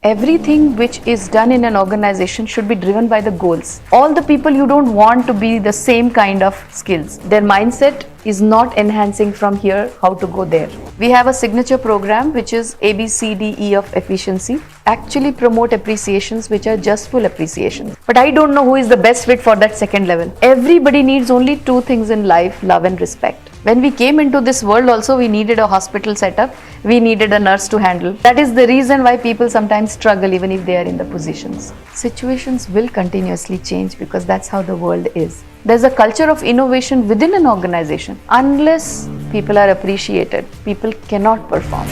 Everything which is done in an organization should be driven by the goals. All the people you don't want to be the same kind of skills. Their mindset is not enhancing from here how to go there. We have a signature program which is ABCDE of efficiency. Actually promote appreciations which are just full appreciations. But I don't know who is the best fit for that second level. Everybody needs only two things in life, love and respect. When we came into this world also, we needed a hospital setup, we needed a nurse to handle. That is the reason why people sometimes struggle even if they are in the positions. Situations will continuously change because that's how the world is. There's a culture of innovation within an organization. Unless people are appreciated, people cannot perform.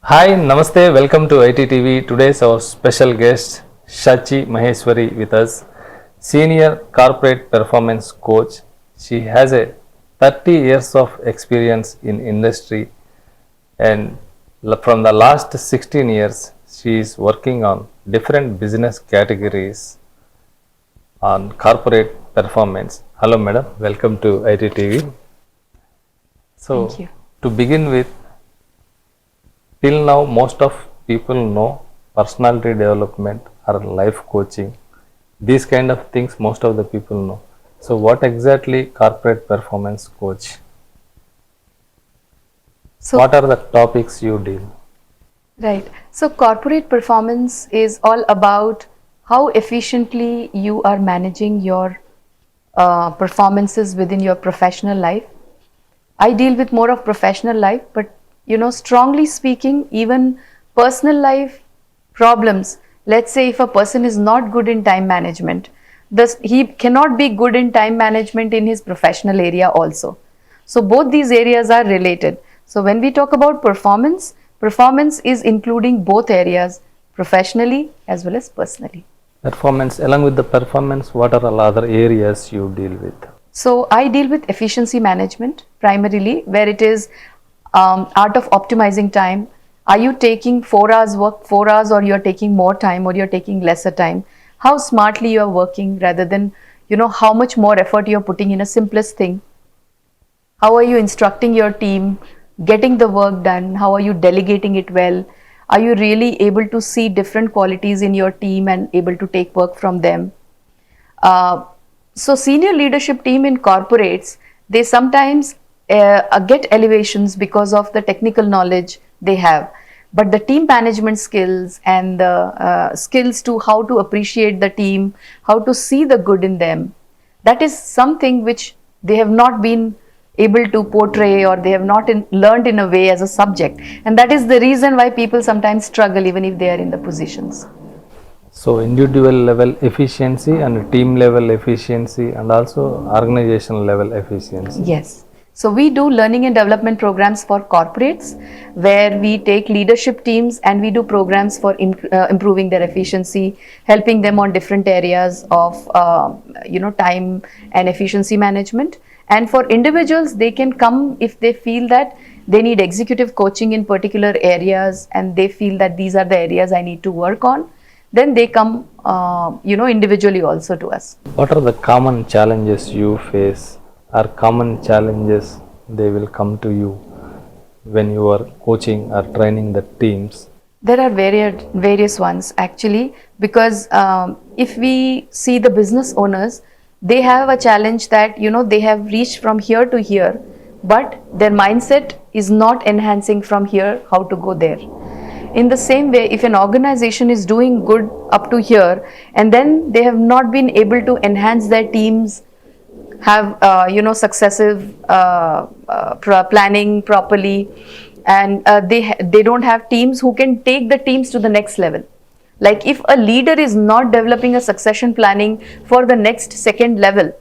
Hi, Namaste, welcome to ITTV. Today's our special guest, Shachi Maheshwari with us, Senior Corporate Performance Coach. She has a 30 years of experience in industry, and from the last 16 years, she is working on different business categories on corporate performance. Hello madam, welcome to ITTV. So, Thank you. To begin with, till now, most of people know personality development or life coaching. These kind of things most of the people know. So, what exactly corporate performance coach? So, What are the topics you deal? right. So, corporate performance is all about how efficiently you are managing your performances within your professional life. I deal with more of professional life, but strongly speaking, even personal life problems. Let's say if a person is not good in time management, he cannot be good in time management in his professional area also. So both these areas are related. So when we talk about performance, performance is including both areas, professionally as well as personally. Performance, along with the performance, what are all other areas you deal with? So I deal with efficiency management primarily, where it is art of optimizing time. Are you taking 4 hours work 4 hours, or you're taking more time, or you're taking lesser time? How smartly you're working rather than how much more effort you're putting in a simplest thing. How are you instructing your team, getting the work done? How are you delegating it well? Are you really able to see different qualities in your team and able to take work from them? So senior leadership team in corporates, they sometimes get elevations because of the technical knowledge they have, but the team management skills and the skills to how to appreciate the team, how to see the good in them, that is something which they have not been able to portray, or they have not learned in a way as a subject, and that is the reason why people sometimes struggle even if they are in the positions. So, individual level efficiency and team level efficiency and also organizational level efficiency. Yes. So we do learning and development programs for corporates, where we take leadership teams and we do programs for improving their efficiency, helping them on different areas of time and efficiency management. And for individuals, they can come if they feel that they need executive coaching in particular areas, and they feel that these are the areas I need to work on. Then they come, individually also to us. What are the common challenges you face, or common challenges they will come to you when you are coaching or training the teams? There are various ones actually, because if we see the business owners, they have a challenge that they have reached from here to here, but their mindset is not enhancing from here how to go there. In the same way, if an organization is doing good up to here and then they have not been able to enhance their teams, have successive planning properly, and they don't have teams who can take the teams to the next level. Like if a leader is not developing a succession planning for the next second level,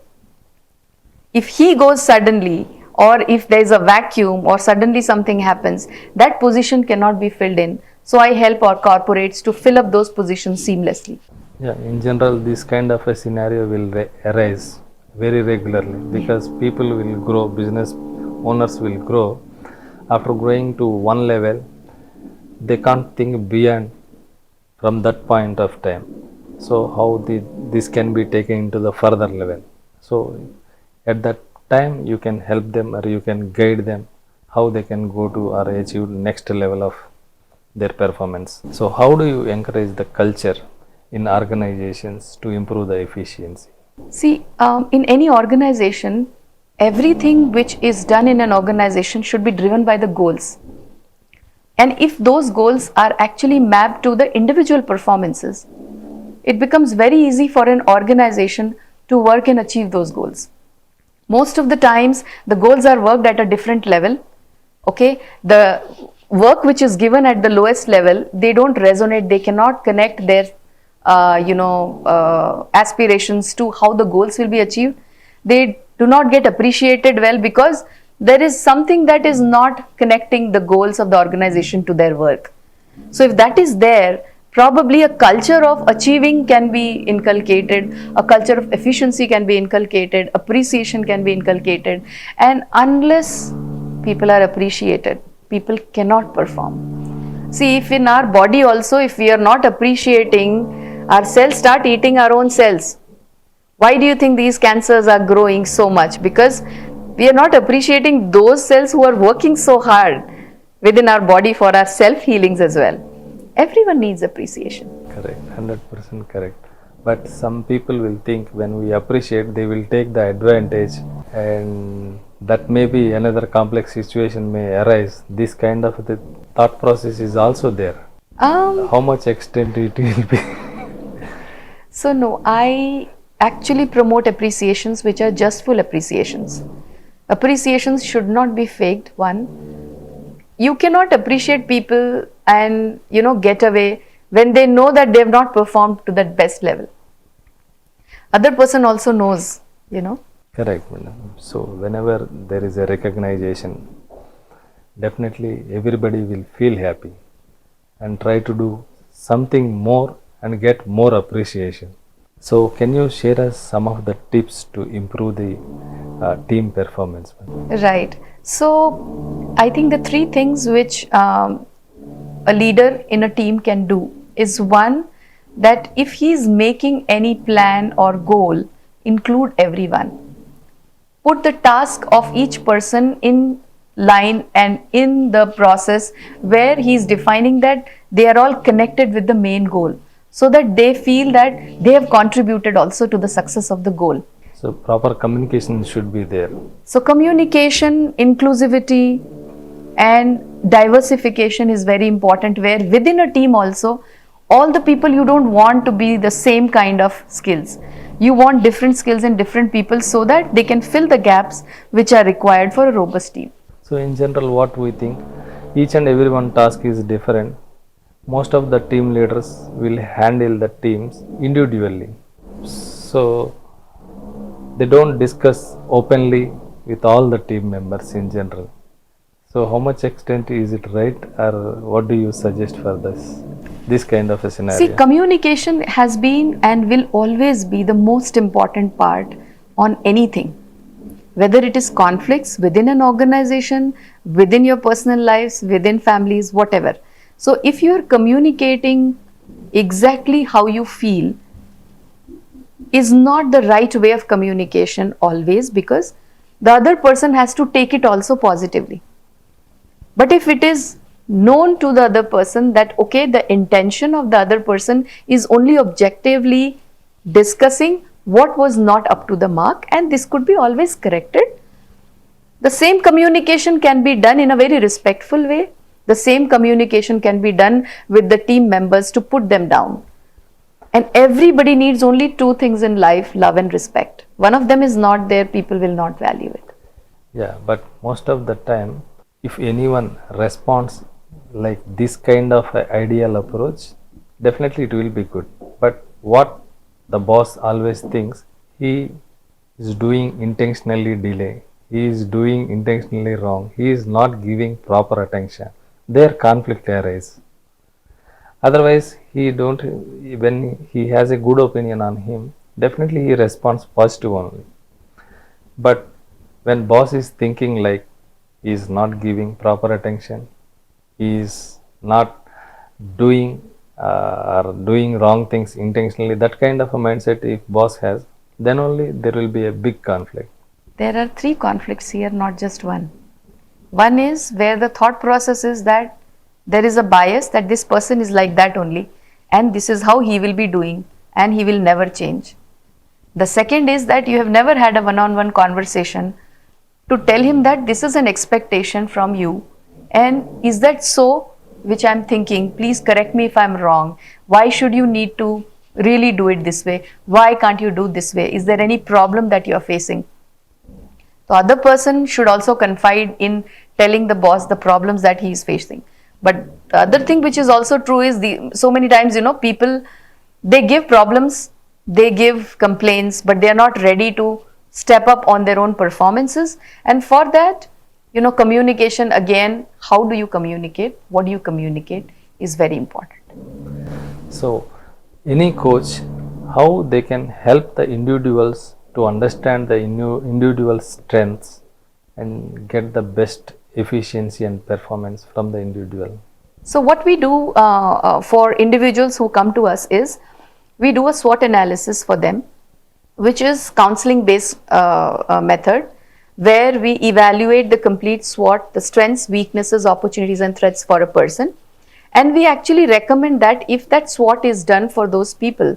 if he goes suddenly, or if there is a vacuum or suddenly something happens, that position cannot be filled in. So I help our corporates to fill up those positions seamlessly. Yeah, in general, this kind of a scenario will arise very regularly, because people will grow, business owners will grow. After growing to one level, they can't think beyond from that point of time. So how this can be taken into the further level. So at that time you can help them or you can guide them how they can go to or achieve next level of their performance. So how do you encourage the culture in organizations to improve the efficiency? See, in any organization, everything which is done in an organization should be driven by the goals. And if those goals are actually mapped to the individual performances, it becomes very easy for an organization to work and achieve those goals. Most of the times, the goals are worked at a different level. Okay, the work which is given at the lowest level, they don't resonate, they cannot connect their aspirations to how the goals will be achieved. They do not get appreciated well because there is something that is not connecting the goals of the organization to their work. So if that is there, probably a culture of achieving can be inculcated, a culture of efficiency can be inculcated, appreciation can be inculcated, and unless people are appreciated, people cannot perform. See, if in our body also, if we are not appreciating, our cells start eating our own cells. Why do you think these cancers are growing so much? Because we are not appreciating those cells who are working so hard within our body for our self healings as well. Everyone needs appreciation. Correct, 100% correct. But some people will think when we appreciate, they will take the advantage, and that may be another complex situation may arise. This kind of the thought process is also there. How much extent it will be? So no, I actually promote appreciations which are just full appreciations. Appreciations should not be faked. One, you cannot appreciate people and get away when they know that they have not performed to that best level. Other person also knows. Correct, madam. So whenever there is a recognition, definitely everybody will feel happy and try to do something more and get more appreciation. So can you share us some of the tips to improve the team performance, madam? Right. So I think the three things which a leader in a team can do is one, that if he is making any plan or goal, include everyone. Put the task of each person in line and in the process where he is defining that they are all connected with the main goal, so that they feel that they have contributed also to the success of the goal. So proper communication should be there. So communication, inclusivity and diversification is very important, where within a team also, all the people you don't want to be the same kind of skills. You want different skills in different people so that they can fill the gaps which are required for a robust team. So in general, what we think, each and every one task is different. Most of the team leaders will handle the teams individually. So they don't discuss openly with all the team members in general. So how much extent is it right, or what do you suggest for this kind of a scenario? See, communication has been and will always be the most important part on anything. Whether it is conflicts within an organization, within your personal lives, within families, whatever. So if you are communicating exactly how you feel is not the right way of communication always, because the other person has to take it also positively. But if it is known to the other person that okay, the intention of the other person is only objectively discussing what was not up to the mark and this could be always corrected, the same communication can be done in a very respectful way. The same communication can be done with the team members to put them down. And everybody needs only two things in life: love and respect. One of them is not there, people will not value it. Yeah, but most of the time, if anyone responds like this kind of a ideal approach, definitely it will be good. But what the boss always thinks, he is doing intentionally delay, he is doing intentionally wrong, he is not giving proper attention, their conflict arises. Otherwise, he don't, when he has a good opinion on him, definitely he responds positive only. But when boss is thinking like he is not giving proper attention, he is not doing are doing wrong things intentionally, that kind of a mindset if boss has, then only there will be a big conflict. There are three conflicts here, not just one. One is where the thought process is that there is a bias that this person is like that only, and this is how he will be doing, and he will never change. The second is that you have never had a one on one conversation to tell him that this is an expectation from you, and is that so? Which I'm thinking, please correct me if I'm wrong. Why should you need to really do it this way? Why can't you do this way? Is there any problem that you're facing? The other person should also confide in telling the boss the problems that he is facing. But the other thing which is also true is so many times, people, they give problems, they give complaints, but they are not ready to step up on their own performances. And for that, communication, again, how do you communicate, what do you communicate, is very important. So, any coach, how they can help the individuals to understand the individual strengths and get the best efficiency and performance from the individual? So what we do for individuals who come to us is we do a SWOT analysis for them, which is counseling based method, where we evaluate the complete SWOT, the strengths, weaknesses, opportunities and threats for a person. And we actually recommend that if that SWOT is done for those people,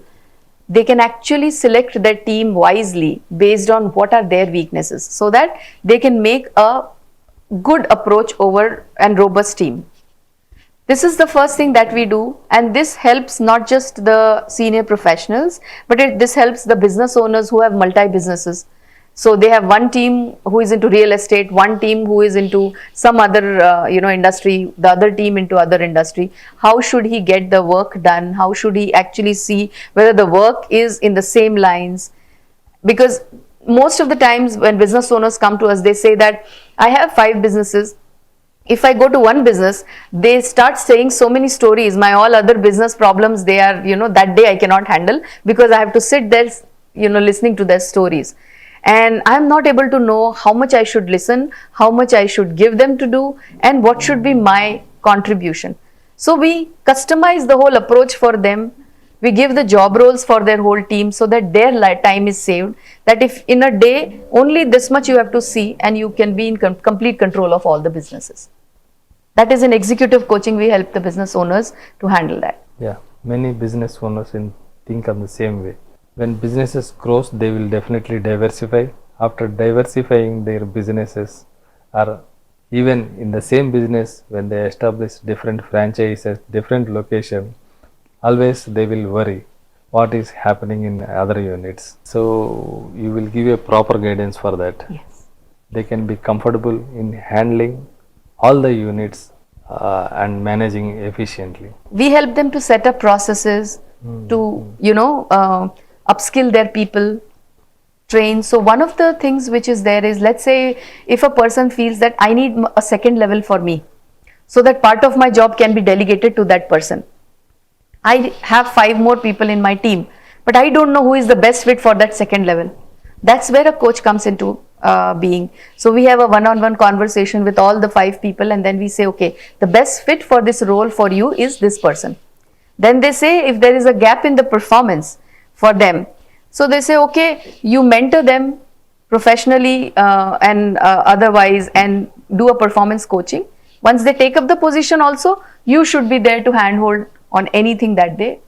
they can actually select their team wisely based on what are their weaknesses, so that they can make a good approach over and robust team. This is the first thing that we do, and this helps not just the senior professionals, but this helps the business owners who have multi-businesses. So they have one team who is into real estate, one team who is into some other industry, the other team into other industry. How should he get the work done? How should he actually see whether the work is in the same lines? Because most of the times when business owners come to us, they say that I have 5 businesses. If I go to one business, they start saying so many stories. My all other business problems, they are, that day I cannot handle, because I have to sit there, listening to their stories. And I'm not able to know how much I should listen, how much I should give them to do, and what should be my contribution. So we customize the whole approach for them. We give the job roles for their whole team so that their time is saved. That if in a day, only this much you have to see, and you can be in complete control of all the businesses. That is in executive coaching, we help the business owners to handle that. Yeah, many business owners think of the same way. When businesses grows, they will definitely diversify. After diversifying their businesses, or even in the same business, when they establish different franchises, different location, always they will worry what is happening in other units. So you will give a proper guidance for that. Yes. They can be comfortable in handling all the units and managing efficiently. We help them to set up processes to, upskill their people, train. So one of the things which is there is, let's say if a person feels that I need a second level for me, so that part of my job can be delegated to that person. I have 5 more people in my team, but I don't know who is the best fit for that second level. That's where a coach comes into being. So we have a one-on-one conversation with all the 5 people, and then we say, okay, the best fit for this role for you is this person. Then they say if there is a gap in the performance for them, so they say, okay, you mentor them professionally and otherwise, and do a performance coaching. Once they take up the position also, you should be there to handhold on anything that they,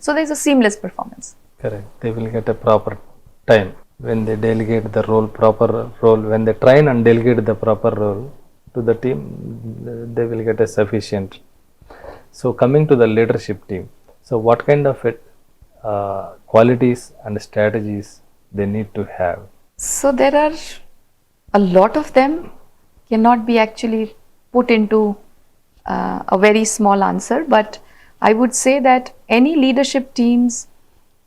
so there's a seamless performance. Correct. They will get a proper time when they delegate the role, proper role, when they train and delegate the proper role to the team, they will get a sufficient. So coming to the leadership team, so what kind of qualities and strategies they need to have? So there are a lot of them, cannot be actually put into a very small answer, but I would say that any leadership teams,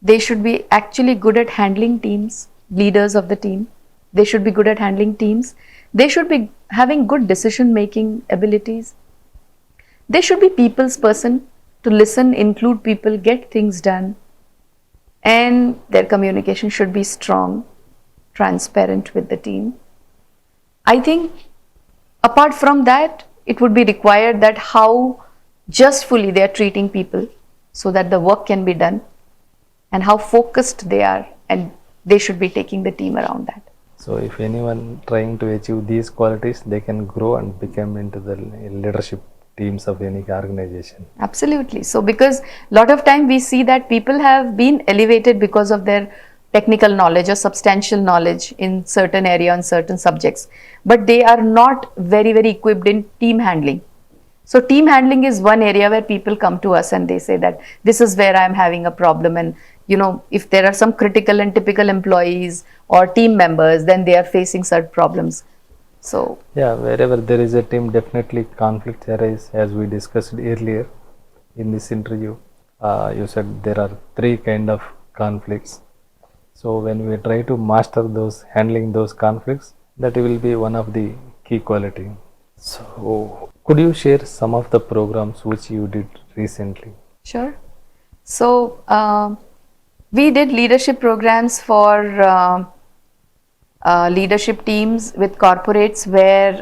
they should be actually good at handling teams, leaders of the team. They should be good at handling teams. They should be having good decision making abilities. They should be people's person, to listen, include people, get things done. And their communication should be strong, transparent with the team. I think apart from that, it would be required that how justfully they are treating people. so that the work can be done, and how focused they are, and they should be taking the team around that. So if anyone trying to achieve these qualities, they can grow and become into the leadership teams of any organization. Absolutely. So because a lot of time we see that people have been elevated because of their technical knowledge or substantial knowledge in certain area on certain subjects, but they are not very, very equipped in team handling. So team handling is one area where people come to us and they say that this is where I'm having a problem, and if there are some critical and typical employees or team members, then they are facing certain problems. So yeah, wherever there is a team, definitely conflicts arise, as we discussed earlier in this interview. You said there are three kind of conflicts. So when we try to master those, handling those conflicts, that will be one of the key quality. So could you share some of the programs which you did recently? sure. So we did leadership programs for leadership teams with corporates where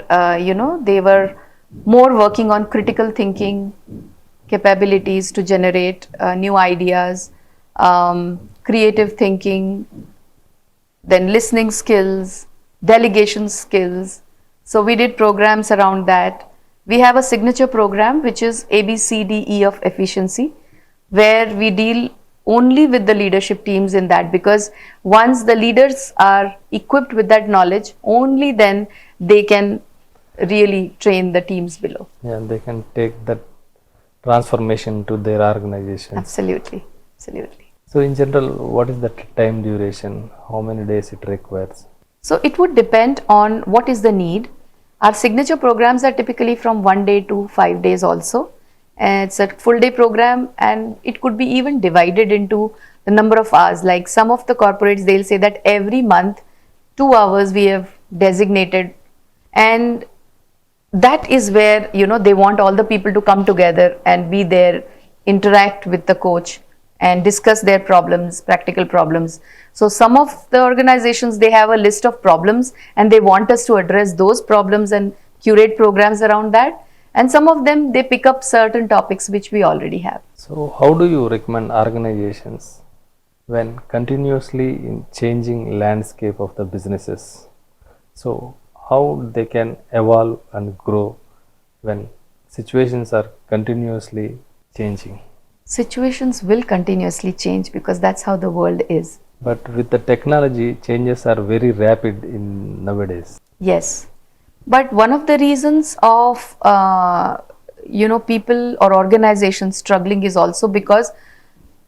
they were more working on critical thinking capabilities to generate new ideas, creative thinking, then listening skills, delegation skills. So we did programs around that. We have a signature program which is ABCDE of efficiency, where we deal only with the leadership teams in that, because once the leaders are equipped with that knowledge, only then they can really train the teams below. Yeah, they can take that transformation to their organizations. Absolutely, absolutely. So in general, what is the time duration? How many days it requires? So it would depend on what is the need. Our signature programs are typically from 1 day to 5 days also. And it's a full day program, and it could be even divided into the number of hours. Like some of the corporates, they'll say that every month 2 hours we have designated, and that is where they want all the people to come together and be there, interact with the coach and discuss their problems, practical problems. So some of the organizations, they have a list of problems and they want us to address those problems and curate programs around that. And some of them, they pick up certain topics which we already have. So how do you recommend organizations when continuously in changing landscape of the businesses? So how they can evolve and grow when situations are continuously changing? Situations will continuously change because that's how the world is. But with the technology, changes are very rapid in nowadays. Yes. But one of the reasons of people or organizations struggling is also because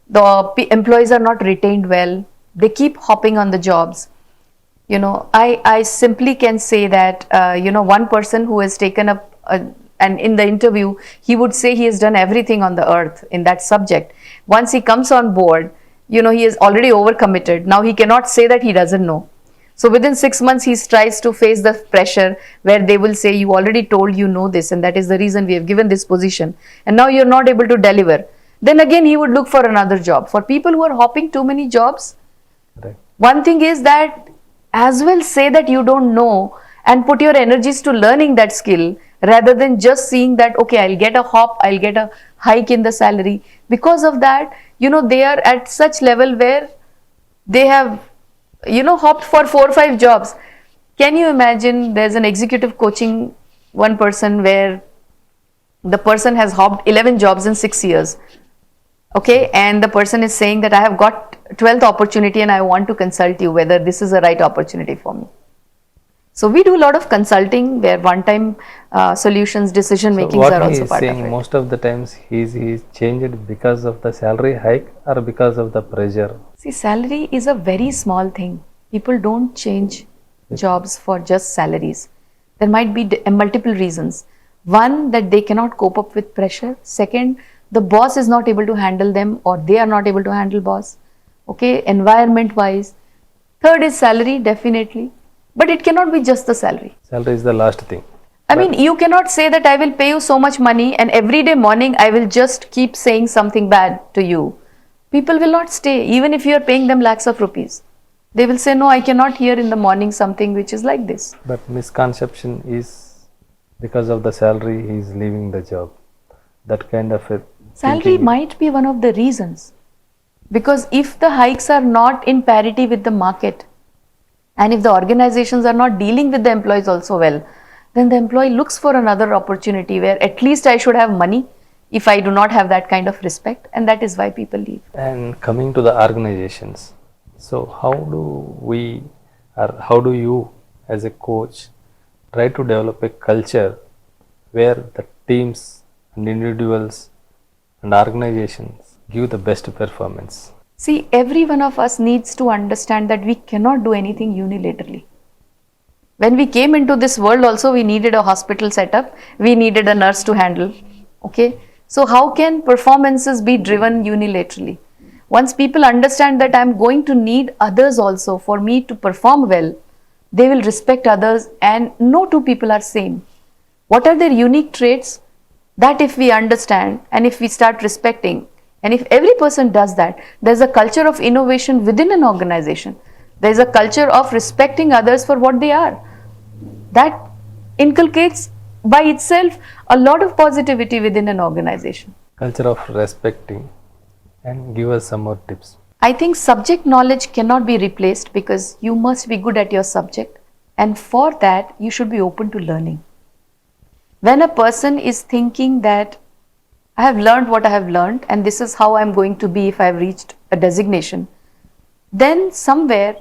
the employees are not retained well. They keep hopping on the jobs. I simply can say that one person who has taken up and in the interview he would say he has done everything on the earth in that subject. Once he comes on board, he is already overcommitted. Now he cannot say that he doesn't know. So within 6 months, he tries to face the pressure where they will say, you already told you know this, and that is the reason we have given this position, and now you're not able to deliver. Then again, he would look for another job. For people who are hopping too many jobs, Right. one thing is that as well say that you don't know and put your energies to learning that skill rather than just seeing that, okay, I'll get a hop, I'll get a hike in the salary. Because of that, they are at such level where they have hopped for 4 or 5 jobs. Can you imagine there's an executive coaching one person where the person has hopped 11 jobs in 6 years. Okay, and the person is saying that I have got 12th opportunity and I want to consult you whether this is the right opportunity for me. So we do a lot of consulting where one-time solutions, decision makings are also part of it. Most of the times he's changed because of the salary hike or because of the pressure. See, salary is a very small thing. People don't change jobs for just salaries. There might be multiple reasons. One, that they cannot cope up with pressure. Second, the boss is not able to handle them, or they are not able to handle boss. Okay, environment wise. Third is salary, definitely. But it cannot be just the salary. Salary is the last thing. I mean, you cannot say that I will pay you so much money and every day morning I will just keep saying something bad to you. People will not stay, even if you are paying them lakhs of rupees. They will say, no, I cannot hear in the morning something which is like this. But misconception is because of the salary he is leaving the job. That kind of a Salary thinking? might be one of the reasons, because if the hikes are not in parity with the market, and if the organizations are not dealing with the employees also well, then the employee looks for another opportunity where at least I should have money if I do not have that kind of respect, and that is why people leave. And coming to the organizations, so how do we, or how do you as a coach try to develop a culture where the teams and individuals and organizations give the best performance? See, every one of us needs to understand that we cannot do anything unilaterally. When we came into this world also, we needed a hospital setup, we needed a nurse to handle. Okay, so how can performances be driven unilaterally? Once people understand that I'm going to need others also for me to perform well, they will respect others, and no two people are same. What are their unique traits? That if we understand and if we start respecting, and if every person does that, there's a culture of innovation within an organization. There's a culture of respecting others for what they are. That inculcates by itself a lot of positivity within an organization. Culture of respecting, and give us some more tips. I think subject knowledge cannot be replaced, because you must be good at your subject, and for that you should be open to learning. When a person is thinking that I have learned what I have learned and this is how I am going to be if I have reached a designation, then somewhere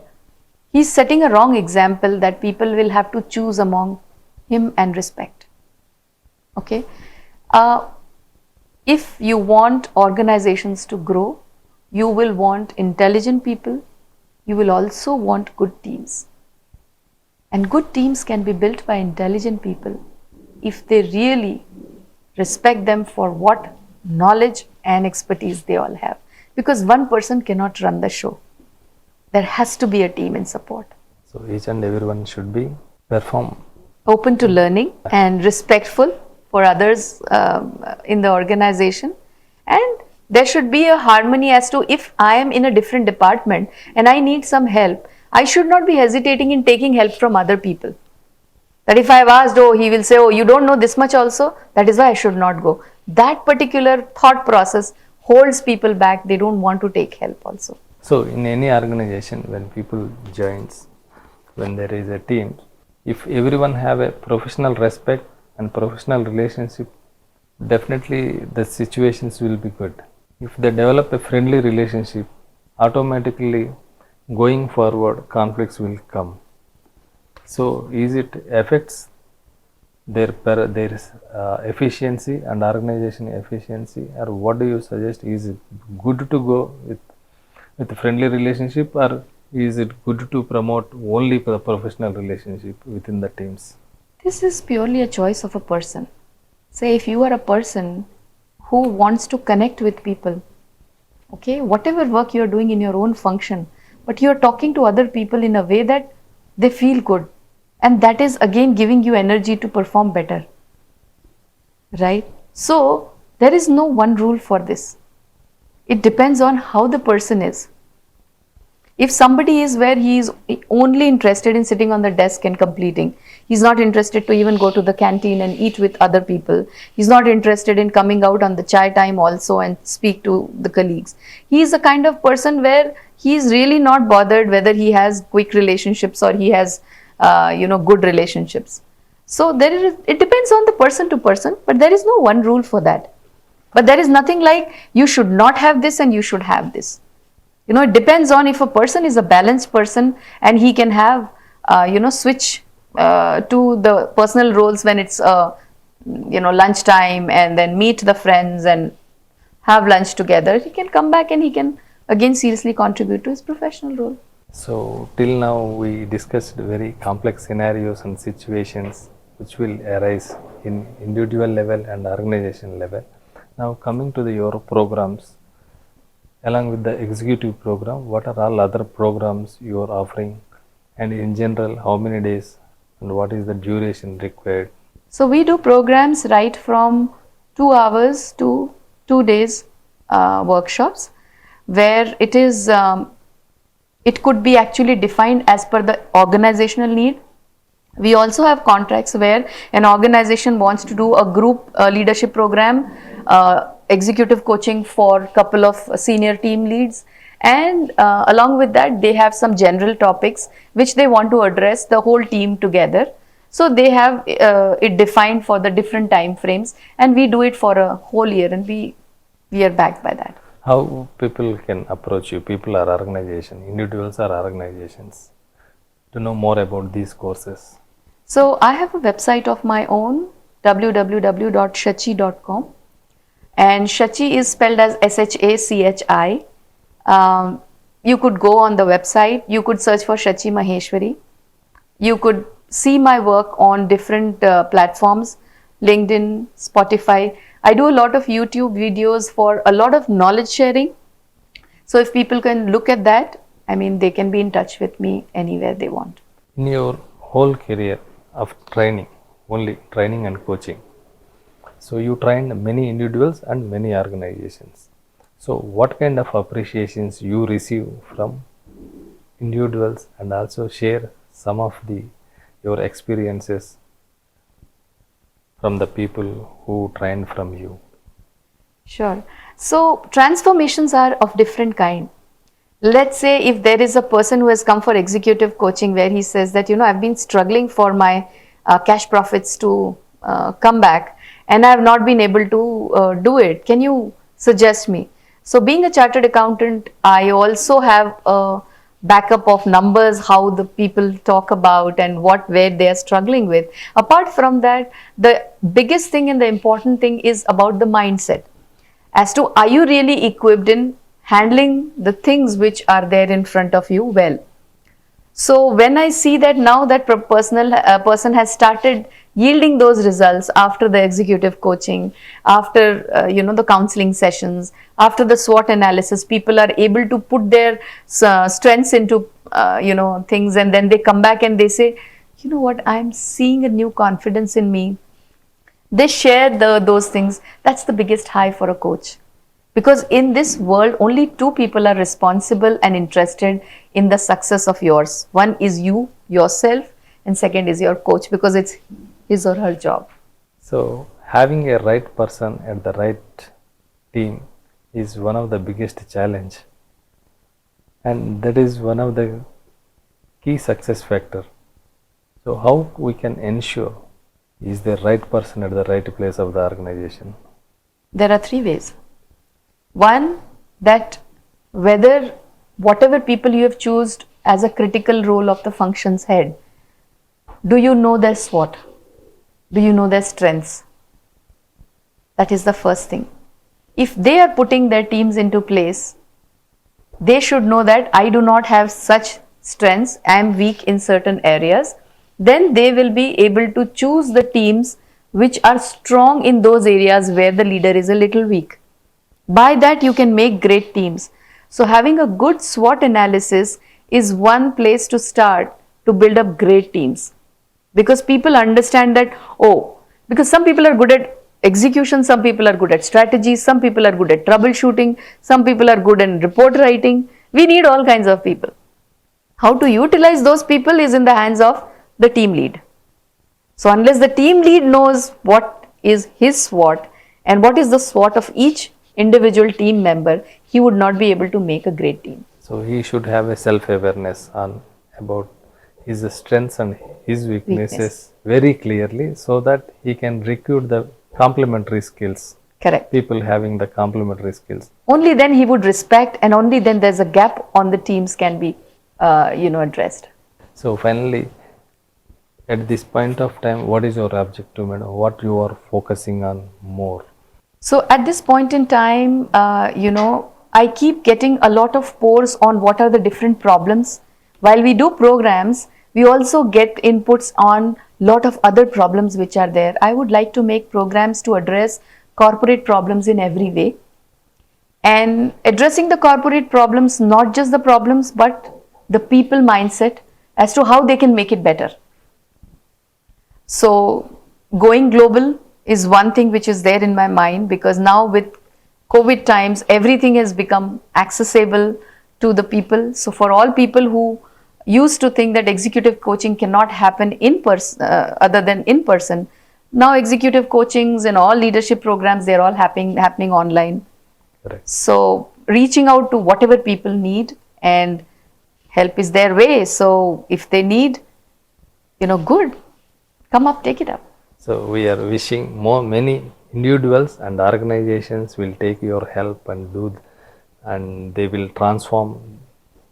he is setting a wrong example that people will have to choose among him and respect. Okay. If you want organizations to grow, you will want intelligent people, you will also want good teams. And good teams can be built by intelligent people if they really respect them for what knowledge and expertise they all have. Because one person cannot run the show. There has to be a team in support. So each and everyone should be perform. Open to learning and respectful for others in the organization. And there should be a harmony as to if I am in a different department and I need some help, I should not be hesitating in taking help from other people. That if I have asked, oh, he will say, oh, you don't know this much also, that is why I should not go. That particular thought process holds people back. They don't want to take help also. So in any organization, when people joins, when there is a team, if everyone have a professional respect and professional relationship, definitely the situations will be good. If they develop a friendly relationship, automatically going forward conflicts will come. So is it affects their efficiency and organization efficiency, or what do you suggest? Is it good to go with a friendly relationship, or is it good to promote only the professional relationship within the teams? This is purely a choice of a person. Say if you are a person who wants to connect with people, okay, whatever work you are doing in your own function, but you are talking to other people in a way that they feel good, and that is again giving you energy to perform better, right? So there is no one rule for this. It depends on how the person is. If somebody is where he is only interested in sitting on the desk and completing, he's not interested to even go to the canteen and eat with other people, he's not interested in coming out on the chai time also and speak to the colleagues. He is the kind of person where he is really not bothered whether he has quick relationships or he has good relationships. So it depends on the person to person, but there is no one rule for that. But there is nothing like you should not have this and you should have this. It depends on if a person is a balanced person and he can have, switch to the personal roles when it's, lunchtime, and then meet the friends and have lunch together. He can come back and he can again seriously contribute to his professional role. So till now we discussed very complex scenarios and situations which will arise in individual level and organization level. Now coming to your programs, along with the executive program, what are all other programs you are offering, and in general how many days and what is the duration required? So we do programs right from 2 hours to 2 days workshops, where it is it could be actually defined as per the organizational need. We also have contracts where an organization wants to do a group leadership program executive coaching for a couple of senior team leads, and along with that they have some general topics which they want to address the whole team together. So they have it defined for the different time frames, and we do it for a whole year, and we are backed by that. How people can approach you? People or organization, individuals or organizations, to know more about these courses? So I have a website of my own, www.shachi.com, and Shachi is spelled as SHACHI. You could go on the website, you could search for Shachi Maheshwari. You could see my work on different platforms, LinkedIn, Spotify. I do a lot of YouTube videos for a lot of knowledge sharing. So if people can look at that, I mean, they can be in touch with me anywhere they want. In your whole career of training, only training and coaching, so you trained many individuals and many organizations. So what kind of appreciations you receive from individuals, and also share some of your experiences from the people who trained from you? Sure. So transformations are of different kind. Let's say if there is a person who has come for executive coaching where he says that, I've been struggling for my cash profits to come back, and I have not been able to do it. Can you suggest me? So being a chartered accountant, I also have a backup of numbers, how the people talk about and where they are struggling with. Apart from that, the biggest thing and the important thing is about the mindset. As to, are you really equipped in handling the things which are there in front of you well? So when I see that now that person has started yielding those results after the executive coaching, after the counseling sessions, after the SWOT analysis, people are able to put their strengths into things, and then they come back and they say, you know what, I'm seeing a new confidence in me. They share those things. That's the biggest high for a coach. Because in this world, only two people are responsible and interested in the success of yours. One is you, yourself, and second is your coach, because it's his or her job. So having a right person at the right team is one of the biggest challenge, and that is one of the key success factor. So how we can ensure is the right person at the right place of the organization? There are three ways. One, that whatever people you have chosen as a critical role of the function's head, do you know their SWOT? Do you know their strengths? That is the first thing. If they are putting their teams into place, they should know that I do not have such strengths, I am weak in certain areas. Then they will be able to choose the teams which are strong in those areas where the leader is a little weak. By that you can make great teams. So having a good SWOT analysis is one place to start to build up great teams. Because people understand that, because some people are good at execution, some people are good at strategy, some people are good at troubleshooting, some people are good in report writing. We need all kinds of people. How to utilize those people is in the hands of the team lead. So unless the team lead knows what is his SWOT and what is the SWOT of each individual team member, he would not be able to make a great team. So he should have a self-awareness about his strengths and his weaknesses very clearly, so that he can recruit the complementary skills. Correct. People having the complementary skills. Only then he would respect, and only then there's a gap on the teams can be addressed. So finally, at this point of time, what is your objective, madam? What you are focusing on more? So at this point in time, I keep getting a lot of pores on what are the different problems. While we do programs, we also get inputs on lot of other problems which are there. I would like to make programs to address corporate problems in every way. And addressing the corporate problems, not just the problems, but the people mindset as to how they can make it better. So going global is one thing which is there in my mind, because now with COVID times, everything has become accessible to the people. So for all people who used to think that executive coaching cannot happen in person, other than in person, Now executive coachings and all leadership programs, they're all happening online. Correct. So reaching out to whatever people need, and help is their way. So if they need, good, come up, take it up. So we are wishing many individuals and organizations will take your help and and they will transform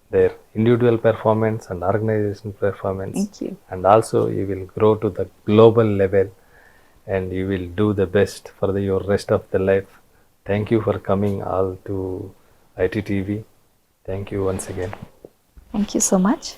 their individual performance and organization performance. Thank you. And also you will grow to the global level and you will do the best for your rest of the life. Thank you for coming all to ITTV. Thank you once again. Thank you so much.